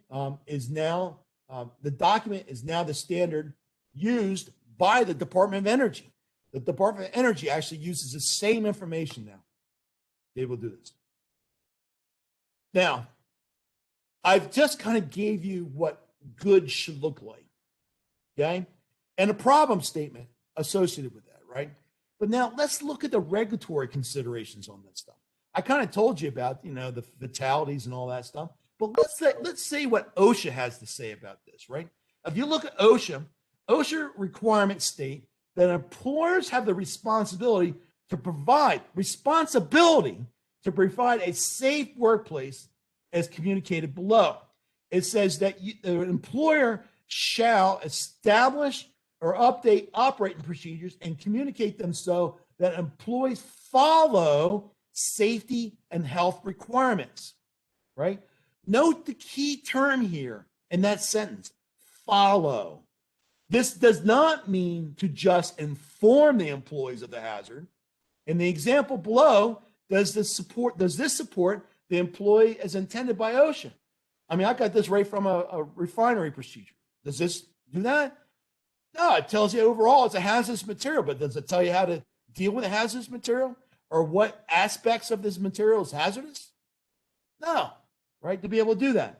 is now the standard used by the Department of Energy. The Department of Energy actually uses the same information now. They will do this. Now, I've just kind of gave you what good should look like, okay? And a problem statement associated with that, right? But now let's look at the regulatory considerations on that stuff. I kind of told you about, the fatalities and all that stuff, but let's see what OSHA has to say about this, right? If you look at OSHA requirements state that employers have the responsibility to provide a safe workplace as communicated below. It says that the employer shall establish or update operating procedures and communicate them so that employees follow safety and health requirements, right? Note the key term here in that sentence, follow. This does not mean to just inform the employees of the hazard. In the example below, does this support the employee as intended by OSHA? I mean, I got this right from a refinery procedure. Does this do that? No, it tells you overall it's a hazardous material, but does it tell you how to deal with a hazardous material or what aspects of this material is hazardous? No, right, to be able to do that.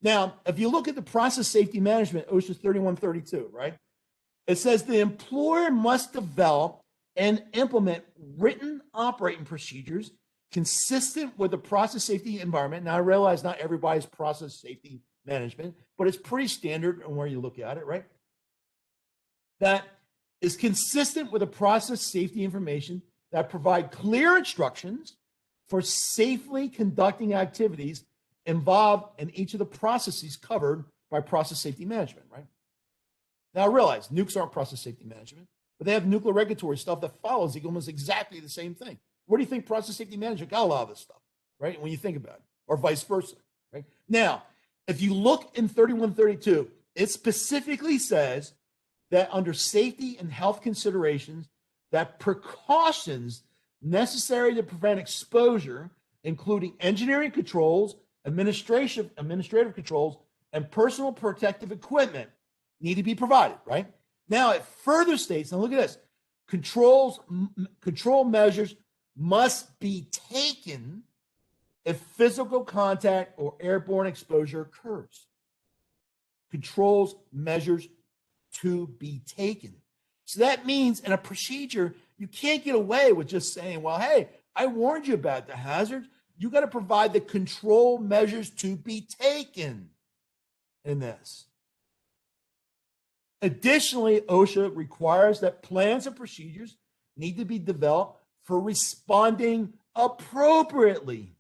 Now, if you look at the process safety management, OSHA 3132, right? It says the employer must develop and implement written operating procedures consistent with the process safety environment. Now, I realize not everybody's process safety management, but it's pretty standard on where you look at it, right? That is consistent with the process safety information that provide clear instructions for safely conducting activities involved in each of the processes covered by process safety management, right? Now, I realize nukes aren't process safety management, but they have nuclear regulatory stuff that follows almost exactly the same thing. Where do you think process safety management got a lot of this stuff, right? When you think about it, or vice versa, right? Now, if you look in 3132, it specifically says that under safety and health considerations, that precautions necessary to prevent exposure, including engineering controls, administrative controls, and personal protective equipment, need to be provided, right? Now it further states, now look at this, control measures must be taken if physical contact or airborne exposure occurs. Controls measures to be taken. So that means in a procedure, you can't get away with just saying, well, hey, I warned you about the hazard. You got to provide the control measures to be taken in this. Additionally, OSHA requires that plans and procedures need to be developed for responding appropriately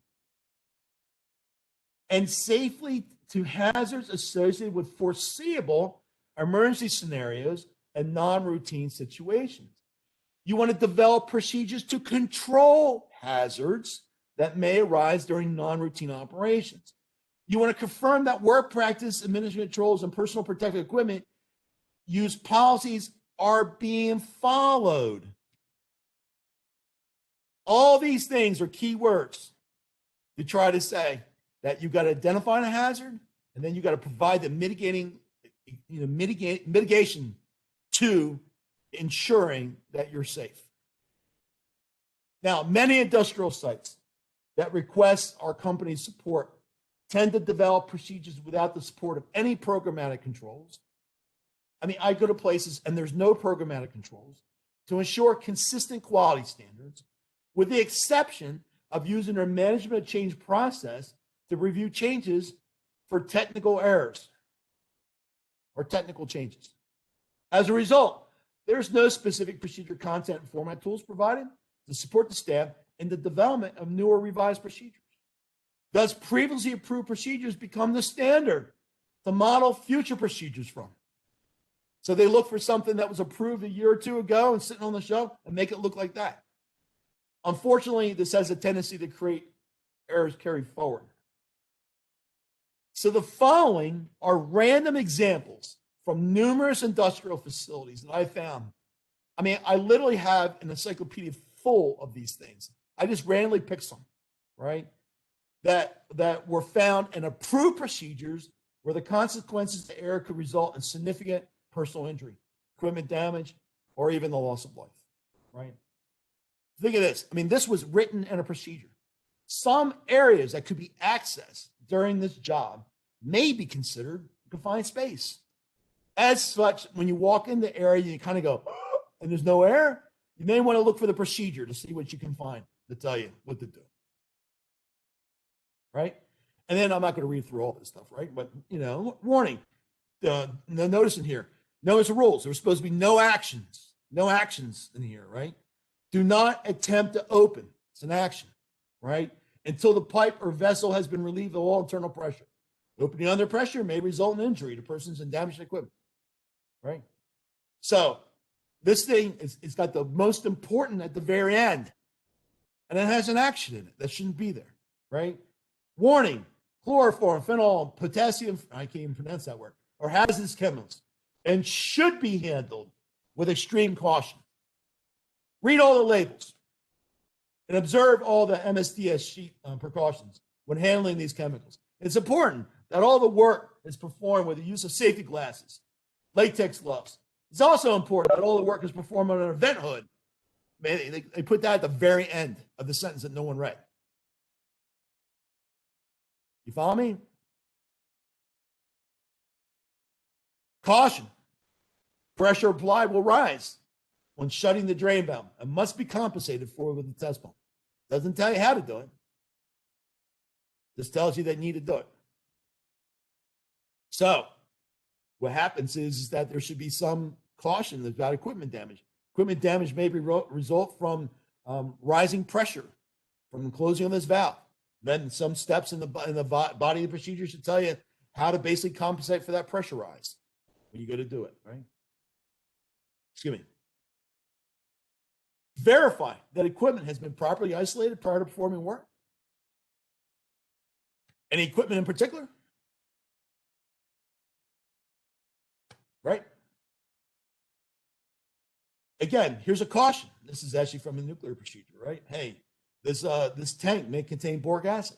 and safely to hazards associated with foreseeable emergency scenarios and non-routine situations. You want to develop procedures to control hazards that may arise during non-routine operations. You want to confirm that work practice, administrative controls, and personal protective equipment use policies are being followed. All these things are key words to try to say that you've got to identify a hazard, and then you got to provide the mitigation to ensuring that you're safe. Now, many industrial sites that request our company's support tend to develop procedures without the support of any programmatic controls. I mean, I go to places and there's no programmatic controls to ensure consistent quality standards, with the exception of using their management change process to review changes for technical errors or technical changes. As a result, there's no specific procedure content and format tools provided to support the staff in the development of newer revised procedures. Thus, previously approved procedures become the standard to model future procedures from. So they look for something that was approved a year or two ago and sitting on the shelf and make it look like that. Unfortunately, this has a tendency to create errors carried forward. So the following are random examples from numerous industrial facilities that I found. I mean, I literally have an encyclopedia full of these things. I just randomly picked some, right? That were found in approved procedures where the consequences of error could result in significant personal injury, equipment damage, or even the loss of life, right? Think of this. I mean, this was written in a procedure. Some areas that could be accessed during this job may be considered confined space. As such, when you walk in the area, you kind of go, oh, and there's no air, you may want to look for the procedure to see what you can find to tell you what to do. Right? And then I'm not going to read through all this stuff, right? But, warning, notice in here, notice the rules. There's supposed to be no actions in here, right? Do not attempt to open. It's an action, right? Until the pipe or vessel has been relieved of all internal pressure. Opening under pressure may result in injury to persons and damage to equipment, right? So this thing it's got the most important at the very end, and it has an action in it that shouldn't be there, right? Warning, chloroform, phenol, potassium, I can't even pronounce that word, or hazardous chemicals, and should be handled with extreme caution. Read all the labels and observe all the MSDS sheet precautions when handling these chemicals. It's important that all the work is performed with the use of safety glasses, latex gloves. It's also important that all the work is performed on a vent hood. Man, they put that at the very end of the sentence that no one read. You follow me? Caution. Pressure applied will rise when shutting the drain valve and must be compensated for with the test pump. Doesn't tell you how to do it. Just tells you they need to do it. So what happens is that there should be some caution about equipment damage. Equipment damage may result from rising pressure, from the closing of this valve. Then some steps in the body of the procedure should tell you how to basically compensate for that pressure rise when you go to do it, right? Excuse me. Verify that equipment has been properly isolated prior to performing work. Any equipment in particular? Right? Again, here's a caution. This is actually from a nuclear procedure, right? Hey, this tank may contain boric acid.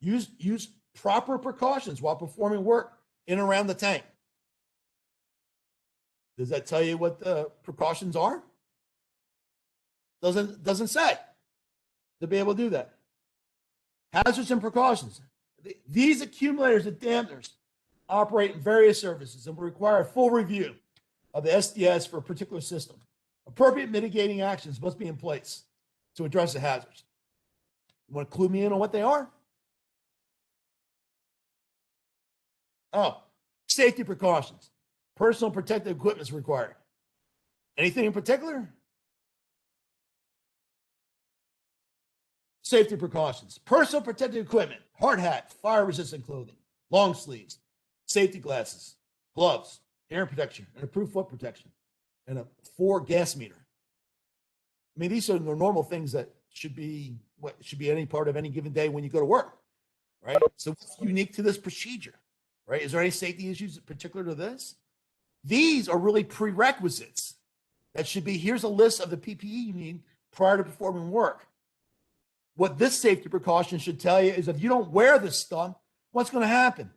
Use proper precautions while performing work in and around the tank. Does that tell you what the precautions are? Doesn't say to be able to do that. Hazards and precautions. These accumulators and dampeners operate in various surfaces and will require a full review of the SDS for a particular system. Appropriate mitigating actions must be in place to address the hazards. You want to clue me in on what they are? Oh, safety precautions. Personal protective equipment is required. Anything in particular? Safety precautions. Personal protective equipment, hard hat, fire-resistant clothing, long sleeves, safety glasses, gloves, air protection, and approved foot protection, and a 4 gas meter. I mean, these are the normal things that should be any part of any given day when you go to work, right? So what's unique to this procedure, right? Is there any safety issues particular to this? These are really prerequisites that should be, here's a list of the PPE you need prior to performing work. What this safety precaution should tell you is if you don't wear this stuff, what's going to happen?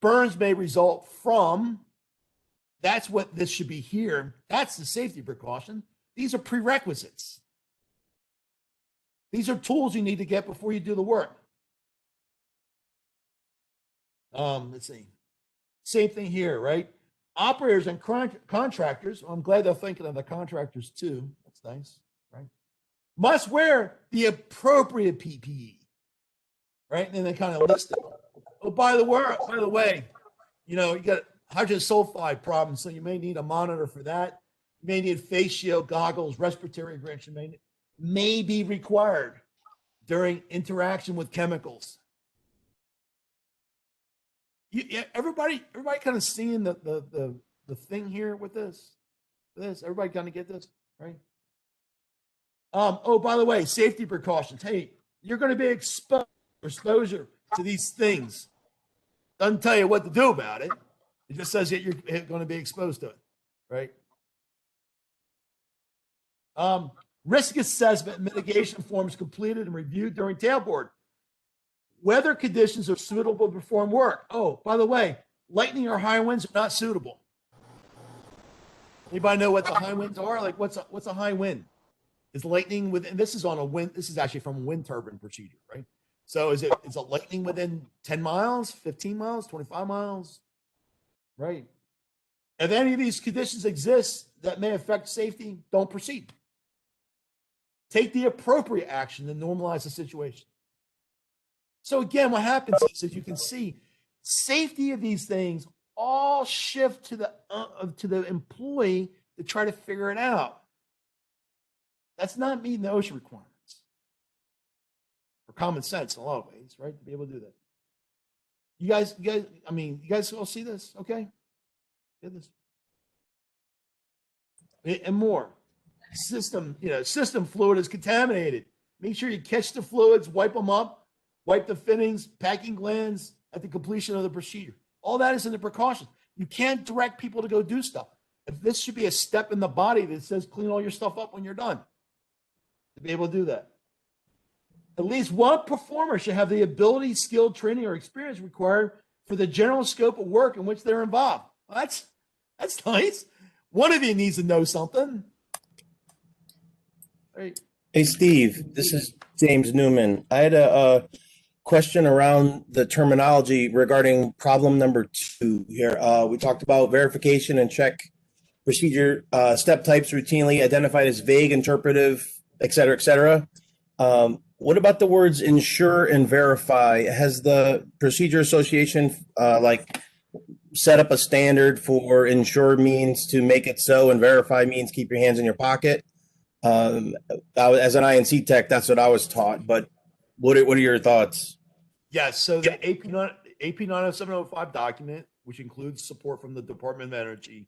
Burns may result from, that's what this should be here. That's the safety precaution. These are prerequisites. These are tools you need to get before you do the work. Let's see. Same thing here, right? Operators and contractors, I'm glad they're thinking of the contractors too. That's nice, right? Must wear the appropriate PPE, right? And then they kind of list it. Oh, by the way, you know, you got hydrogen sulfide problems, so you may need a monitor for that. You may need face shield, goggles, respiratory prevention may be required during interaction with chemicals. Everybody kind of seeing the thing here with this. Everybody kind of get this, right? Oh, by the way, safety precautions. Hey, you're going to be exposure to these things. Doesn't tell you what to do about it. It just says that you're going to be exposed to it, right? Risk assessment mitigation forms completed and reviewed during tailboard. Weather conditions are suitable to perform work. Oh, by the way, lightning or high winds are not suitable. Anybody know what the high winds are? Like what's a high wind? Is lightning within, this is on a wind, this is actually from a wind turbine procedure, right? So is it lightning within 10 miles, 15 miles, 25 miles, right? If any of these conditions exist that may affect safety, don't proceed. Take the appropriate action to normalize the situation. So again, what happens is, as you can see, safety of these things all shift to the employee to try to figure it out. That's not meeting the OSHA requirements or common sense in a lot of ways, right? To be able to do that. You guys all see this, okay? Get this. And more. System fluid is contaminated. Make sure you catch the fluids, wipe them up, wipe the fittings, packing glands at the completion of the procedure. All that is in the precautions. You can't direct people to go do stuff. If this should be a step in the body that says clean all your stuff up when you're done. To be able to do that. At least one performer should have the ability, skill, training, or experience required for the general scope of work in which they're involved. Well, that's nice. One of you needs to know something. Right. Hey, Steve, this is James Newman. I had a question around the terminology regarding problem number 2 here. We talked about verification and check procedure, step types routinely identified as vague, interpretive, et cetera, et cetera. What about the words ensure and verify? Has the Procedure Association set up a standard for ensure means to make it so and verify means keep your hands in your pocket? As an INC tech, that's what I was taught, but What are your thoughts? Yes. So the AP 90705 document, which includes support from the Department of Energy,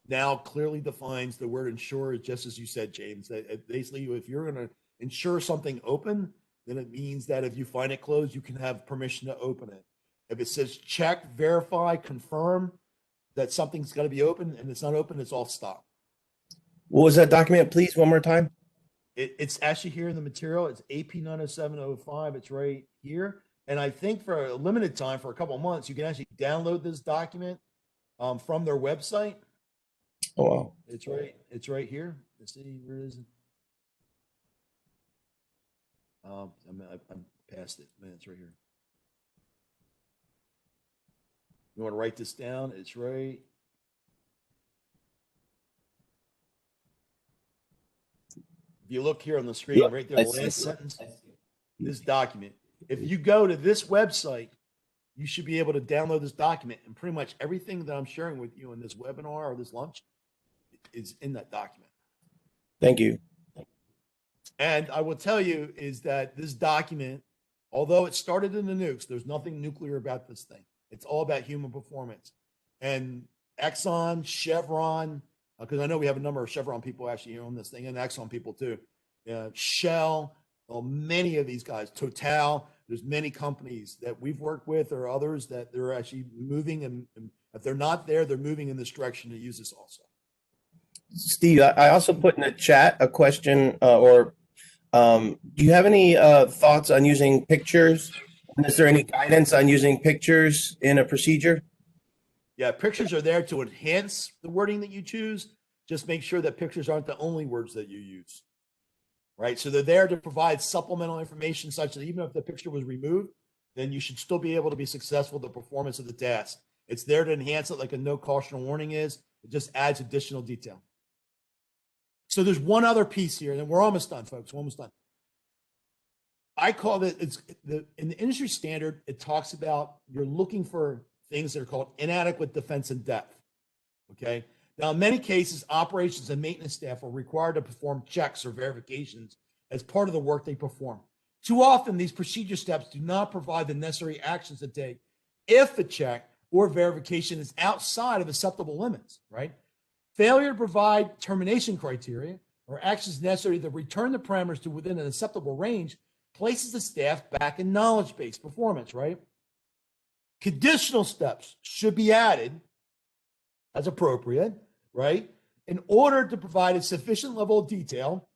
now clearly defines the word insure, just as you said, James. That basically, if you're going to insure something open, then it means that if you find it closed, you can have permission to open it. If it says check, verify, confirm that something's got to be open and it's not open, it's off stop. What was that document, please, one more time? It's actually here in the material. It's AP 90705. It's right here. And I think for a limited time, for a couple of months, you can actually download this document from their website. Oh, wow. It's right here. Let's see, where is it? I'm past it. Man, it's right here. You want to write this down? It's right. If you look here on the screen, right there, the last sentence, this document. If you go to this website, you should be able to download this document, and pretty much everything that I'm sharing with you in this webinar or this lunch is in that document. Thank you. And I will tell you is that this document, although it started in the nukes, there's nothing nuclear about this thing. It's all about human performance. And Exxon, Chevron, because I know we have a number of Chevron people actually here on this thing, and Exxon people too. Shell, well, many of these guys, Total, there's many companies that we've worked with or others that they're actually moving, and if they're not there, they're moving in this direction to use this also. Steve, I also put in the chat a question, do you have any thoughts on using pictures? And is there any guidance on using pictures in a procedure? Yeah, pictures are there to enhance the wording that you choose. Just make sure that pictures aren't the only words that you use, right? So they're there to provide supplemental information such that even if the picture was removed, then you should still be able to be successful in the performance of the task. It's there to enhance it like a no caution warning is. It just adds additional detail. So there's one other piece here, and we're almost done, folks. We're almost done. I call it, in the industry standard, it talks about you're looking for things that are called inadequate defense in depth. Okay. Now, in many cases, operations and maintenance staff are required to perform checks or verifications as part of the work they perform. Too often, these procedure steps do not provide the necessary actions to take if a check or verification is outside of acceptable limits, right? Failure to provide termination criteria or actions necessary to return the parameters to within an acceptable range places the staff back in knowledge-based performance, right? Conditional steps should be added as appropriate, right? In order to provide a sufficient level of detail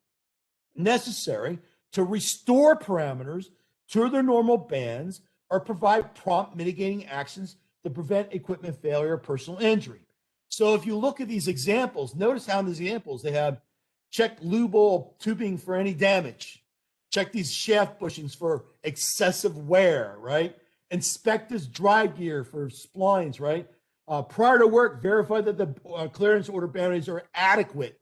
necessary to restore parameters to their normal bands or provide prompt mitigating actions to prevent equipment failure or personal injury. So if you look at these examples, notice how in these examples they have check lube oil tubing for any damage. Check these shaft bushings for excessive wear, right? Inspect this drive gear for splines, right? Prior to work, verify that the clearance order boundaries are adequate,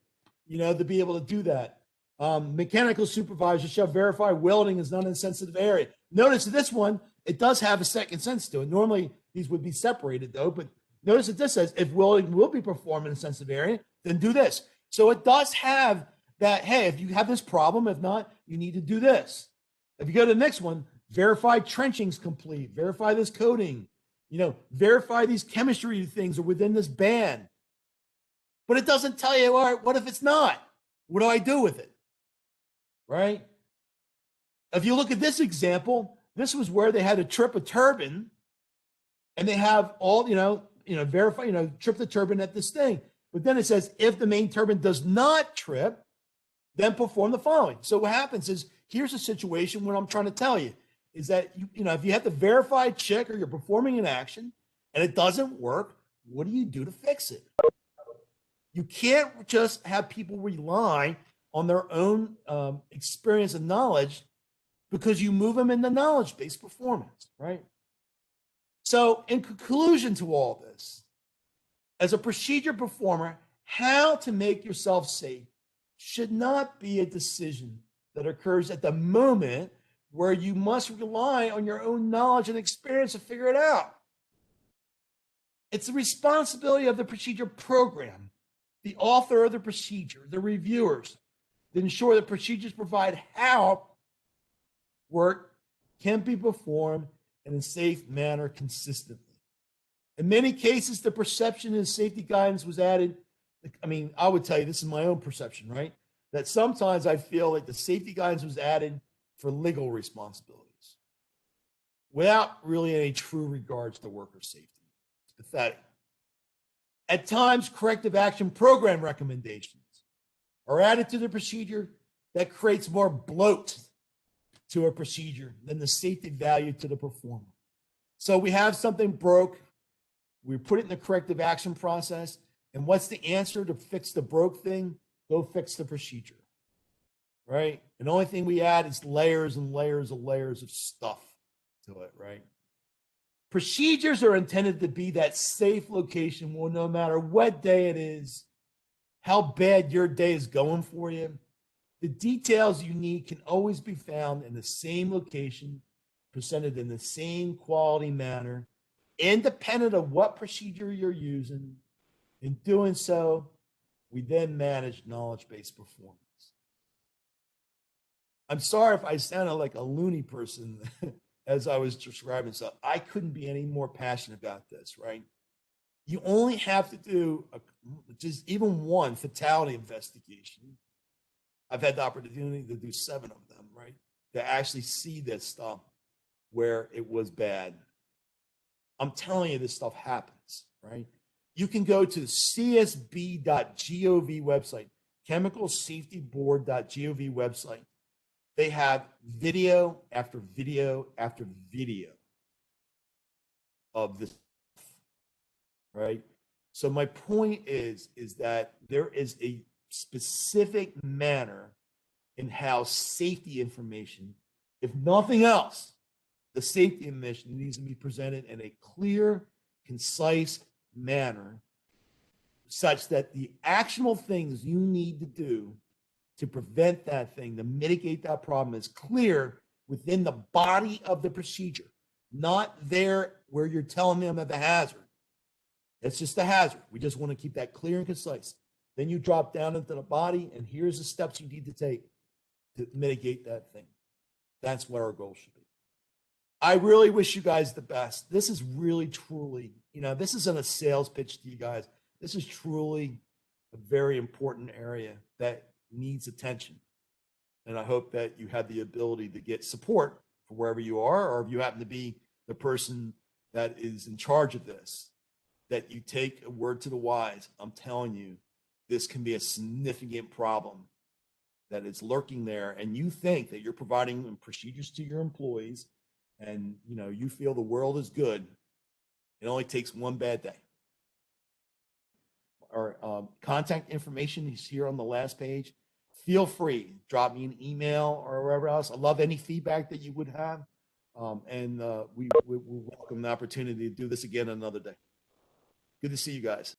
to be able to do that. Mechanical supervisor shall verify welding is not in a sensitive area. Notice this one, it does have a second sense to it. Normally, these would be separated though, but notice that this says if welding will be performed in a sensitive area, then do this. So it does have that, hey, if you have this problem, if not, you need to do this. If you go to the next one, verify trenching's complete, verify this coating, verify these chemistry things are within this band. But it doesn't tell you, all right, what if it's not? What do I do with it? Right? If you look at this example, this was where they had to trip a turbine and they have all, verify, trip the turbine at this thing. But then it says, if the main turbine does not trip, then perform the following. So what happens is, here's a situation where I'm trying to tell you is that, if you have to verify, check, or you're performing an action and it doesn't work, what do you do to fix it? You can't just have people rely on their own experience and knowledge because you move them into knowledge-based performance, right? So in conclusion to all this, as a procedure performer, how to make yourself safe should not be a decision that occurs at the moment where you must rely on your own knowledge and experience to figure it out. It's the responsibility of the procedure program, the author of the procedure, the reviewers, to ensure that procedures provide how work can be performed in a safe manner consistently. In many cases, the perception and safety guidance was added. I mean, I would tell you, this is my own perception, right? That sometimes I feel like the safety guidance was added for legal responsibilities without really any true regards to worker safety. It's pathetic. At times, corrective action program recommendations are added to the procedure that creates more bloat to a procedure than the safety value to the performer. So we have something broke, we put it in the corrective action process, and what's the answer to fix the broke thing? Go fix the procedure, right? And the only thing we add is layers and layers and layers of stuff to it, right? Procedures are intended to be that safe location where no matter what day it is, how bad your day is going for you, the details you need can always be found in the same location, presented in the same quality manner, independent of what procedure you're using. In doing so, we then manage knowledge-based performance. I'm sorry if I sounded like a loony person as I was describing stuff. I couldn't be any more passionate about this, right? You only have to do just even one fatality investigation. I've had the opportunity to do 7 of them, right? To actually see this stuff where it was bad. I'm telling you, this stuff happens, right? You can go to the csb.gov website, chemicalsafetyboard.gov website. They have video after video after video of this, right? So my point is that there is a specific manner in how safety information, if nothing else, the safety information needs to be presented in a clear, concise manner such that the actionable things you need to do to prevent that thing, to mitigate that problem is clear within the body of the procedure, not there where you're telling them of the hazard. It's just a hazard. We just want to keep that clear and concise. Then you drop down into the body, and here's the steps you need to take to mitigate that thing. That's what our goal should be. I really wish you guys the best. This is really, truly, this isn't a sales pitch to you guys. This is truly a very important area that needs attention. And I hope that you have the ability to get support for wherever you are, or if you happen to be the person that is in charge of this, that you take a word to the wise. I'm telling you, this can be a significant problem that is lurking there. And you think that you're providing procedures to your employees and you feel the world is good. It only takes one bad day. Our contact information is here on the last page. Feel free, drop me an email or wherever else. I love any feedback that you would have. And we welcome the opportunity to do this again another day. Good to see you guys.